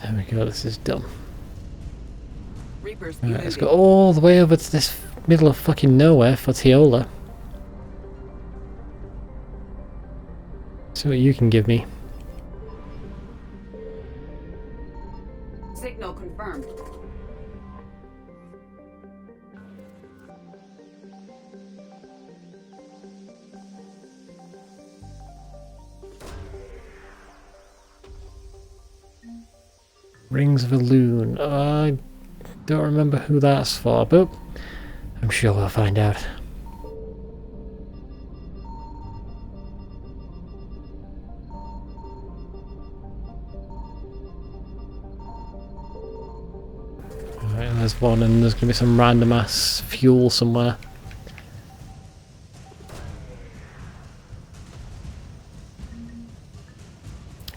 There we go, this is done. Reapers, Right, let's go all the way over to this middle of fucking nowhere for Teola. See what you can give me. Signal confirmed. Rings of a Loon. I don't remember who that's for, but I'm sure we'll find out. Alright, there's one, and there's going to be some random ass fuel somewhere.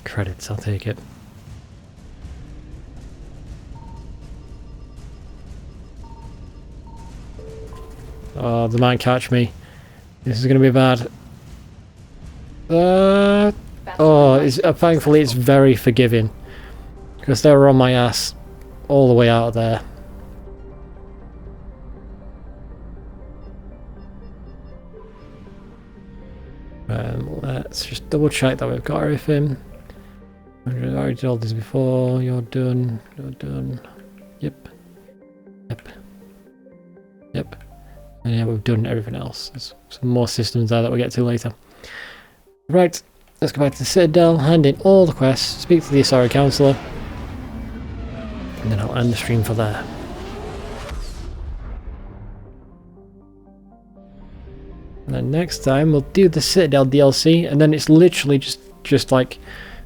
Credits, I'll take it. Oh, they might catch me. This is going to be bad. Thankfully it's very forgiving. Because they were on my ass all the way out of there. Let's just double check that we've got everything. I already did all this before. You're done. You're done. Yep. Yep. Yep. And yeah, we've done everything else. There's some more systems there that we'll get to later. Right, let's go back to the Citadel, hand in all the quests, speak to the Asari Councillor, and then I'll end the stream for there. And then next time we'll do the Citadel DLC, and then it's literally just like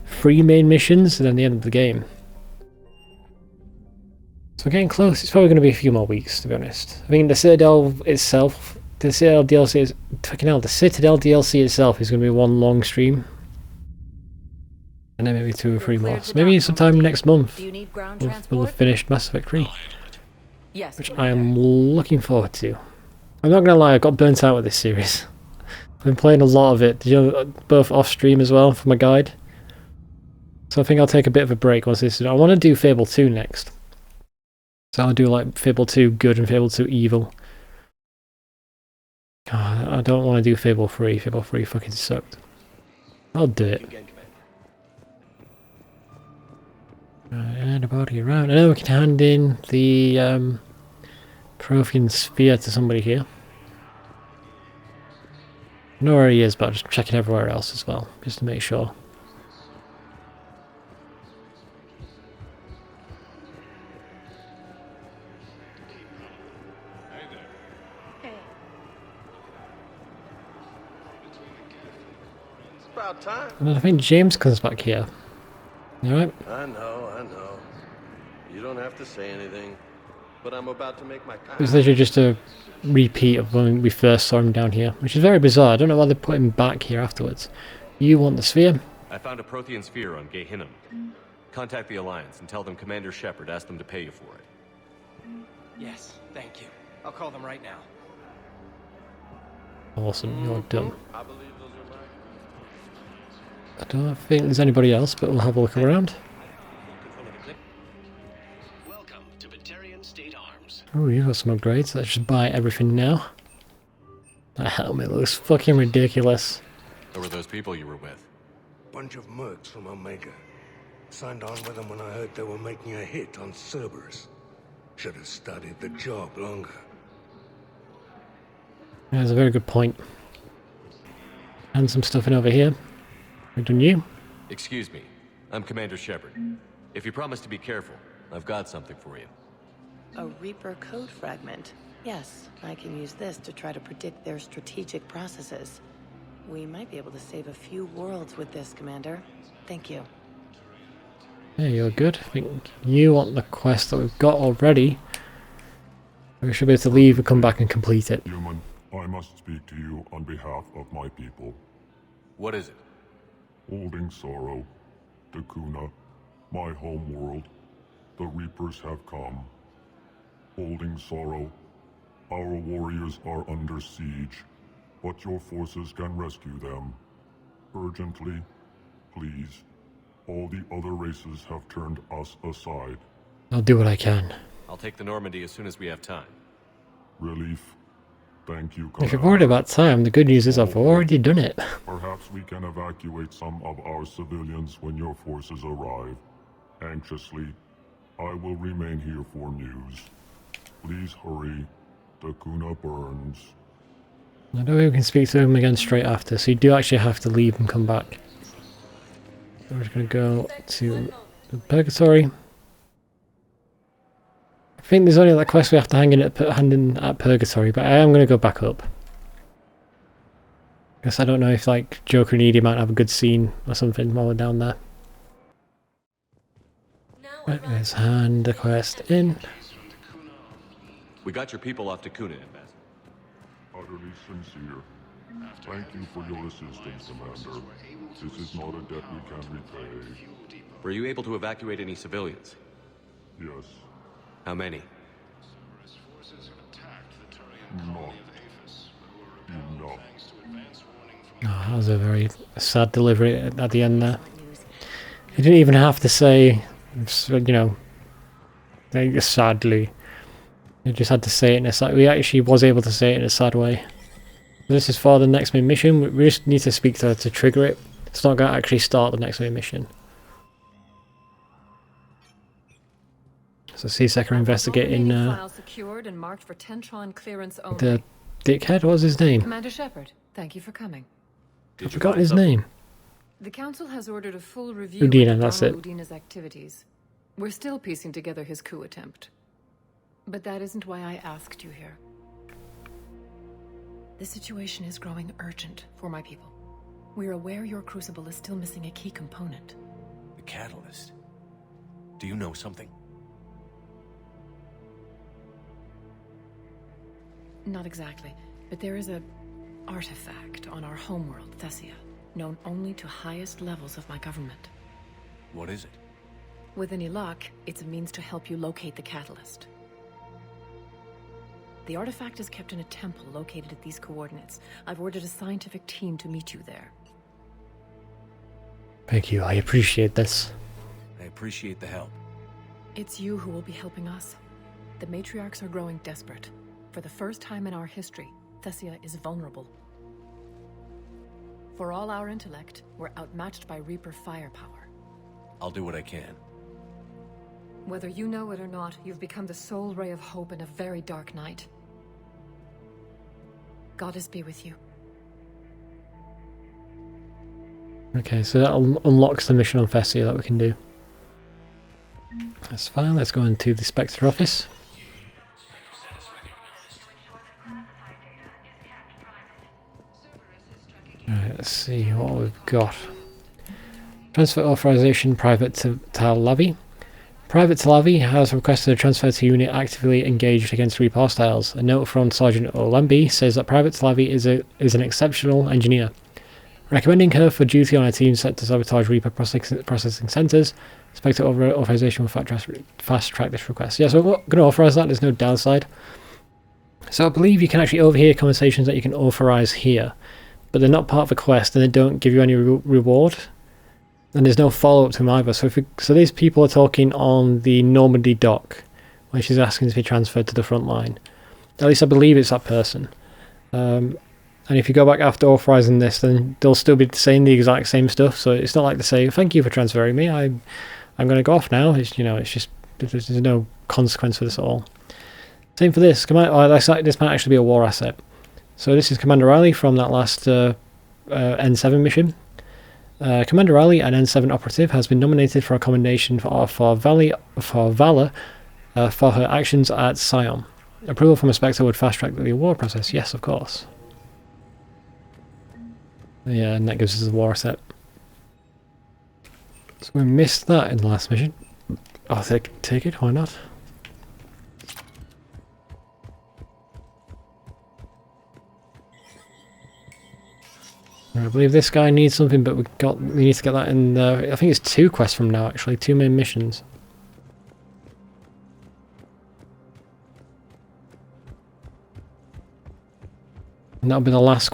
3 main missions and then the end of the game. So we're getting close. It's probably going to be a few more weeks, to be honest. I mean, the Citadel itself, the Citadel DLC is fucking hell. The Citadel DLC itself is going to be one long stream, and then maybe 2 or 3 more. So maybe sometime next month we'll have finished Mass Effect 3, which I am looking forward to. I'm not going to lie, I got burnt out with this series. I've been playing a lot of it, both off stream as well for my guide. So I think I'll take a bit of a break once this is done. I want to do Fable 2 next. So I'll do like Fable 2 Good and Fable 2 Evil. God, I don't want to do Fable 3. Fable 3 fucking sucked. I'll do it. And about it around. I know we can hand in the Prothean Sphere to somebody here. I know where he is, but I'm just checking everywhere else as well, just to make sure. And I think James comes back here. Alright? I know. You don't have to say anything, but I'm about to make my It's literally just a repeat of when we first saw him down here, which is very bizarre. I don't know why they put him back here afterwards. You want the sphere? I found a Prothean sphere on Gehinnom. Contact the Alliance and tell them Commander Shepard asked them to pay you for it. Yes, thank you. I'll call them right now. Awesome, you're done. I believe those are mine. I don't think there's anybody else, but we'll have a look around. Welcome to Batarian State Arms. Oh, you got some upgrades. Let's just buy everything now. That helmet looks fucking ridiculous. Who were those people you were with? Bunch of mercs from Omega. Signed on with them when I heard they were making a hit on Cerberus. Should have studied the job longer. Yeah, that's a very good point. And some stuff in over here. We've done you. Excuse me. I'm Commander Shepard. If you promise to be careful, I've got something for you. A Reaper code fragment. Yes, I can use this to try to predict their strategic processes. We might be able to save a few worlds with this, Commander. Thank you. Yeah, you're good. I think you want the quest that we've got already. We should be able to leave and come back and complete it. Human, I must speak to you on behalf of my people. What is it? Holding sorrow, Dakuna, my home world, the Reapers have come. Holding sorrow, our warriors are under siege, but your forces can rescue them. Urgently, please, All the other races have turned us aside. I'll do what I can. I'll take the Normandy as soon as we have time. Relief. Thank you, If you're Commander. worried about time, the good news is I've already done it. Perhaps we can evacuate some of our civilians when your forces arrive. Anxiously, I will remain here for news. Please hurry. The Kuna burns. I know we can speak to him again straight after, so you do actually have to leave and come back. We're just going to go to the Purgatory. I think there's only that quest we have to hand in at Purgatory, but I am going to go back up. Guess I don't know if like Joker and Edie might have a good scene or something while we're down there. Right, let's hand the quest in. We got your people off to Kuna, Ambassador. Utterly sincere. Thank you for your assistance, Commander. This is not a debt we can repay. Were you able to evacuate any civilians? Yes. How many? Not enough. Oh, that was a very sad delivery at the end there. He didn't even have to say, you know, sadly. He just had to say it in a sad. We actually was able to say it in a sad way. This is for the next main mission. We just need to speak to her to trigger it. It's not going to actually start the next main mission. So C-Sec are investigating secured and marked for Tentron clearance only. the dickhead. What was his name? Commander Shepard, thank you for coming. I forgot his name. The Council has ordered a full review Udina, of that's Donald it. Udina's activities. We're still piecing together his coup attempt. But that isn't why I asked you here. The situation is growing urgent for my people. We're aware your crucible is still missing a key component. The catalyst. Do you know something? Not exactly, but there is a artifact on our homeworld, Thessia, known only to highest levels of my government. What is it? With any luck, it's a means to help you locate the catalyst. The artifact is kept in a temple located at these coordinates. I've ordered a scientific team to meet you there. Thank you. I appreciate this. I appreciate the help. It's you who will be helping us. The matriarchs are growing desperate. For the first time in our history, Thessia is vulnerable. For all our intellect, we're outmatched by Reaper firepower. I'll do what I can. Whether you know it or not, you've become the sole ray of hope in a very dark night. Goddess be with you. Okay, so that unlocks the mission on Thessia that we can do. That's fine. Let's go into the Spectre office. Alright, let's see what we've got. Transfer authorization private to Talavi. Private Talavi has requested a transfer to unit actively engaged against Reaper hostiles. A note from Sergeant Olambi says that Private Talavi is an exceptional engineer. Recommending her for duty on a team set to sabotage Reaper processing centers. Spectre authorization will fast track this request. Yeah, so we're going to authorize that. There's no downside. So I believe you can actually overhear conversations that you can authorize here, but they're not part of the quest and they don't give you any reward. And there's no follow-up to them either. So these people are talking on the Normandy dock, where she's asking to be transferred to the front line. At least I believe it's that person. And if you go back after authorizing this, then they'll still be saying the exact same stuff. So it's not like they say, "Thank you for transferring me. I'm going to go off now." It's just there's no consequence for this at all. Same for this. This might actually be a war asset. So this is Commander Riley from that last N7 mission. Commander Riley, an N7 operative, has been nominated for a commendation for valor for her actions at Sion. Approval from a Spectre would fast-track the award process. Yes, of course. Yeah, and that gives us a war asset. So we missed that in the last mission. I'll take it, why not? I believe this guy needs something, but we need to get that in I think it's 2 quests from now, actually, 2 main missions. And that'll be the last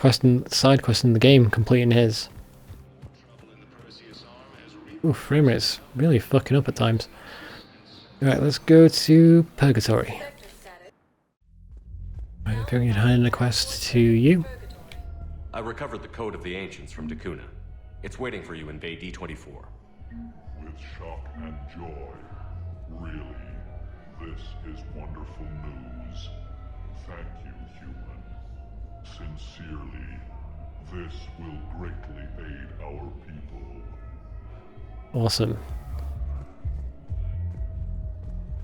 side quest in the game, completing his. Ooh, frame rate's really fucking up at times. Right, let's go to Purgatory. Right, I'm going to hand in a quest to you. I recovered the Code of the Ancients from Dakuna. It's waiting for you in Bay D24. With shock and joy. Really, this is wonderful news. Thank you, human. Sincerely, this will greatly aid our people. Awesome.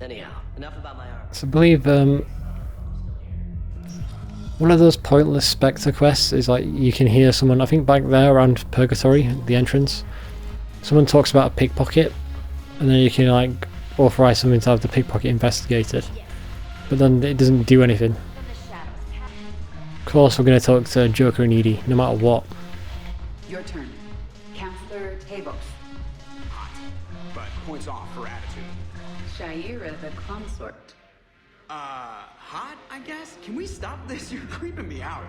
Anyhow, enough about my arm. So I believe one of those pointless Spectre quests is like you can hear someone, I think back there around Purgatory, the entrance, someone talks about a pickpocket, and then you can like authorize something to have the pickpocket investigated, but then it doesn't do anything. Of course we're going to talk to Joker and Edie, no matter what. Your turn. Counselor Tabos. Hot, but points off for attitude. Shaira the consort. Hot, I guess? Can we stop this? You're creeping me out.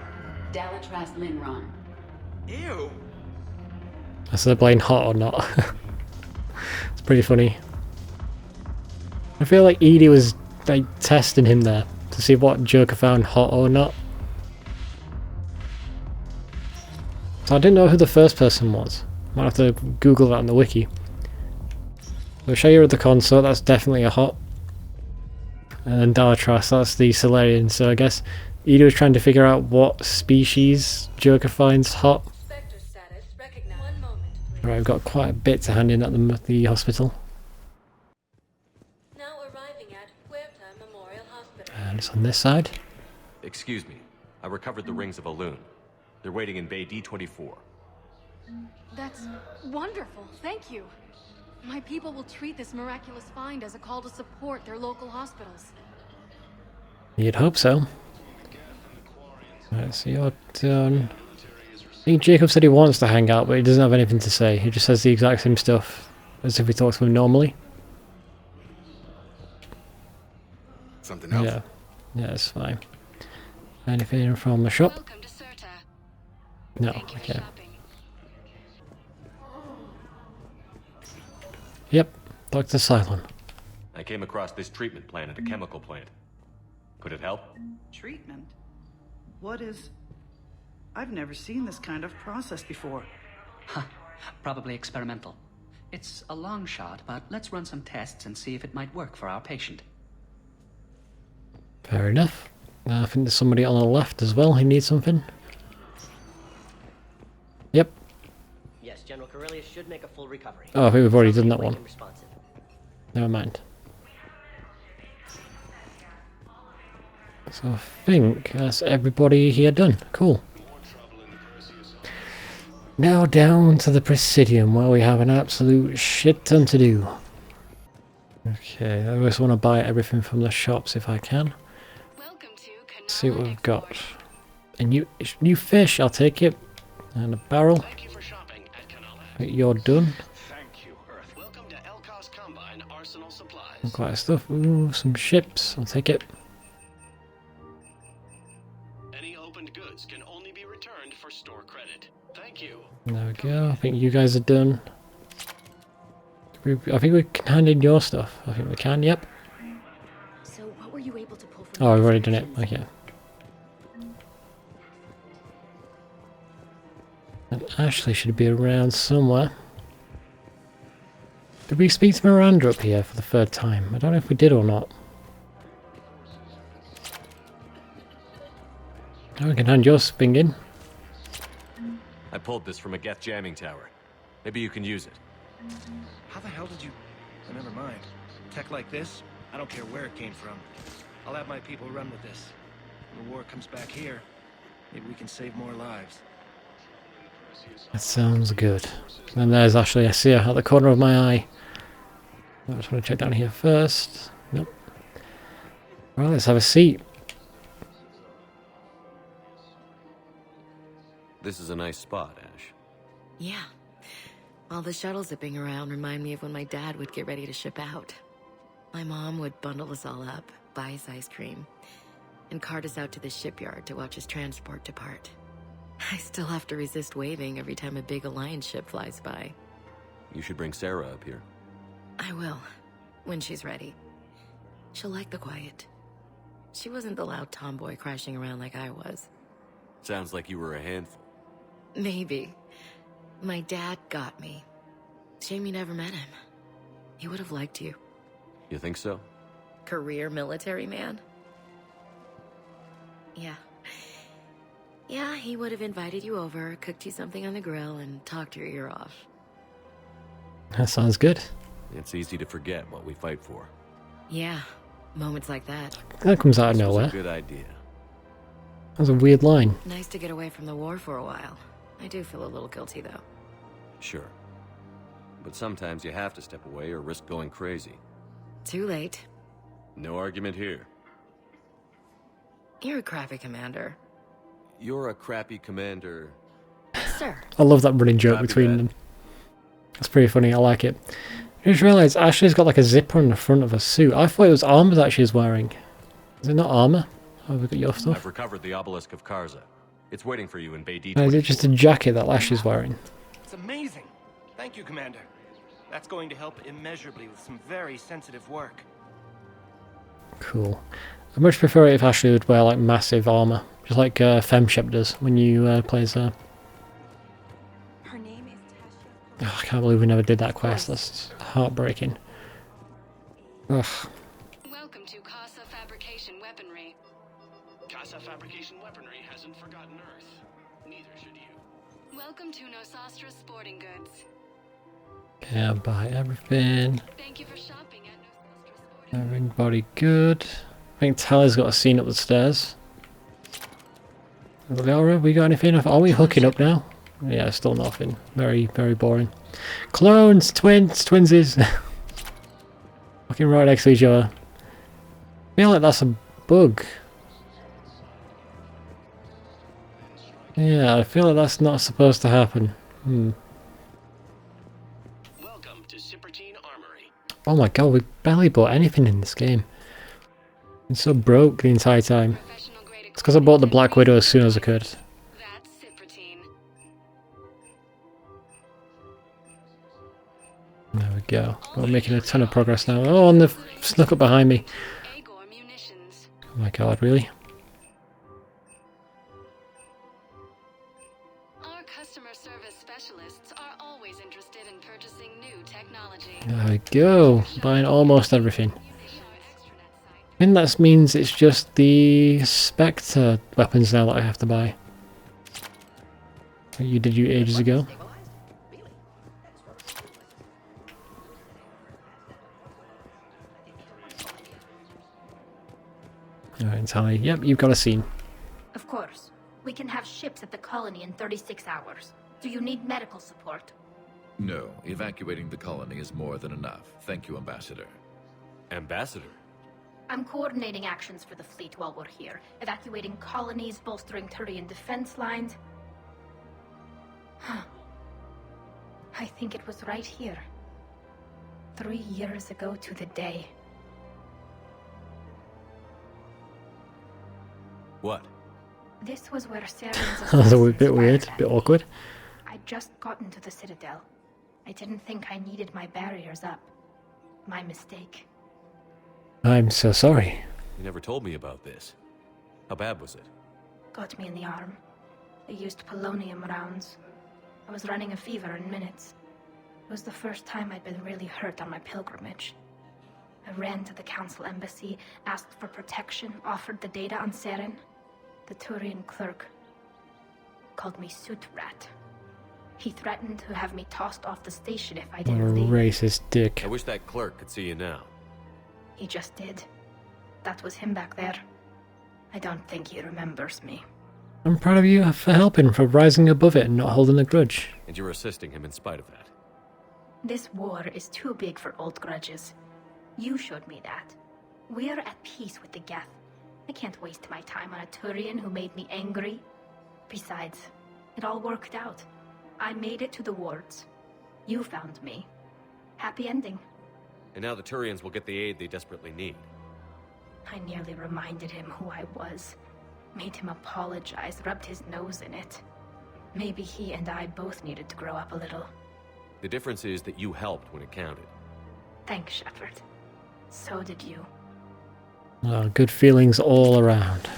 Dalatras Linron. Ew. Is the blame hot or not? It's pretty funny. I feel like Edie was like testing him there to see what Joker found hot or not. So I didn't know who the first person was. Might have to Google that on the wiki. So Shaira the consort, that's definitely a hot. And then Dalatras, that's the Solarian. So I guess Edie was trying to figure out what species Joker finds hot. Right, I've got quite a bit to hand in at the hospital. Now arriving at Huerta Memorial Hospital. And it's on this side. Excuse me. I recovered the rings of Elune. They're waiting in Bay D24. That's wonderful. Thank you. My people will treat this miraculous find as a call to support their local hospitals. You'd hope so. Right, so you're done. I think Jacob said he wants to hang out, but he doesn't have anything to say. He just says the exact same stuff as if he talks to him normally. Something else? Yeah, it's fine. Anything from the shop? No, okay. Yep, Dr. Cylon. I came across this treatment plan at a chemical plant. Could it help? Treatment? What is... I've never seen this kind of process before. Huh, probably experimental. It's a long shot, but let's run some tests and see if it might work for our patient. Fair enough. I think there's somebody on the left as well who needs something. Yep. Yes, General Corellius should make a full recovery. Oh, I think we've already done that one. Never mind. So I think that's everybody here done. Cool. Now down to the Presidium, where we have an absolute shit ton to do. Okay, I just want to buy everything from the shops if I can. Let's see what we've got. A new fish, I'll take it. And a barrel. You're done. Quite a stuff. Ooh, some ships. I'll take it. Any opened goods can only be returned for store credit. Thank you. There we go. I think you guys are done. I think we can hand in your stuff. I think we can. Yep. So what were you able to pull from? Oh, I've already done it. Okay. And Ashley should be around somewhere. Did we speak to Miranda up here for the third time? I don't know if we did or not. Oh, we can hand your thing in. I pulled this from a Geth jamming tower. Maybe you can use it. How the hell did you... Oh, never mind. Tech like this, I don't care where it came from. I'll have my people run with this. When the war comes back here, maybe we can save more lives. That sounds good. And there's Ashley. I see her at the corner of my eye. I just want to check down here first. Nope. Right, let's have a seat. This is a nice spot, Ash. Yeah. All the shuttles zipping around remind me of when my dad would get ready to ship out. My mom would bundle us all up, buy us ice cream, and cart us out to the shipyard to watch his transport depart. I still have to resist waving every time a big Alliance ship flies by. You should bring Sarah up here. I will, when she's ready. She'll like the quiet. She wasn't the loud tomboy crashing around like I was. Sounds like you were a handful. Maybe. My dad got me. Shame you never met him. He would have liked you. You think so? Career military man? Yeah. Yeah, he would have invited you over, cooked you something on the grill, and talked your ear off. That sounds good. It's easy to forget what we fight for. Yeah, moments like that. That comes out of This was nowhere. a good idea. That was a weird line. Nice to get away from the war for a while. I do feel a little guilty, though. Sure. But sometimes you have to step away or risk going crazy. Too late. No argument here. You're a crappy commander. You're a crappy commander. Sir. I love that running joke Copy between that. them. That's pretty funny, I like it. I just realised Ashley's got like a zipper on the front of her suit. I thought it was armour that she's wearing. Is it not armour? Oh, we got your I've stuff. recovered the obelisk of Karza. It's waiting for you in Bay D. No, is it just a jacket that Ashley's wearing? It's amazing. Thank you, Commander. That's going to help immeasurably with some very sensitive work. Cool. I much prefer it if Ashley would wear like massive armour. Just like FemShep does when you play as her. Her name is Oh, I can't believe we never did that quest. That's heartbreaking. Ugh. Welcome to Casa Fabrication Weaponry. Casa Fabrication Weaponry hasn't forgotten Earth. Neither should you. Welcome to Nosastra Sporting Goods. Yeah, buy everything. Thank you for shopping at Nosastra Sporting Goods. Everybody good. I think Tally's got a scene up the stairs. Laura, we got anything? Are we hooking up now? Yeah, still nothing. Very, very boring. Clones, twinsies. Fucking right next to each other. I feel like that's a bug. Yeah, I feel like that's not supposed to happen. Welcome to Sippertine Armory. Oh my god, we barely bought anything in this game. I'm so broke the entire time. It's because I bought the Black Widow as soon as I could. That's Sippertine. There we go. We're making a ton of progress now. Oh, and they've snuck up behind me. Agor Munitions. Oh my god, really? Our customer service specialists are always interested in purchasing new technology. There we go. Buying almost everything. I think that means it's just the Spectre weapons now that I have to buy. You did you ages ago. Alright, Tally. Yep, you've got a scene. Of course. We can have ships at the colony in 36 hours. Do you need medical support? No, evacuating the colony is more than enough. Thank you, Ambassador. Ambassador? I'm coordinating actions for the fleet while we're here. Evacuating colonies, bolstering Turian defense lines. I think it was right here. 3 years ago to the day. What? This was where Saren's That was a bit weird, a bit awkward. I'd just gotten to the Citadel. I didn't think I needed my barriers up. My mistake. I'm so sorry. You never told me about this. How bad was it? Got me in the arm. They used polonium rounds. I was running a fever in minutes. It was the first time I'd been really hurt on my pilgrimage. I ran to the council embassy, asked for protection, offered the data on Seren. The Turian clerk called me Soot Rat. He threatened to have me tossed off the station if I What a didn't leave. racist dick. I wish that clerk could see you now. He just did. That was him back there. I don't think he remembers me. I'm proud of you for helping, for rising above it and not holding a grudge. And you're assisting him in spite of that. This war is too big for old grudges. You showed me that. We're at peace with the Geth. I can't waste my time on a Turian who made me angry. Besides, it all worked out. I made it to the wards. You found me. Happy ending. And now the Turians will get the aid they desperately need. I nearly reminded him who I was. Made him apologize, rubbed his nose in it. Maybe he and I both needed to grow up a little. The difference is that you helped when it counted. Thanks, Shepard. So did you. Well, good feelings all around.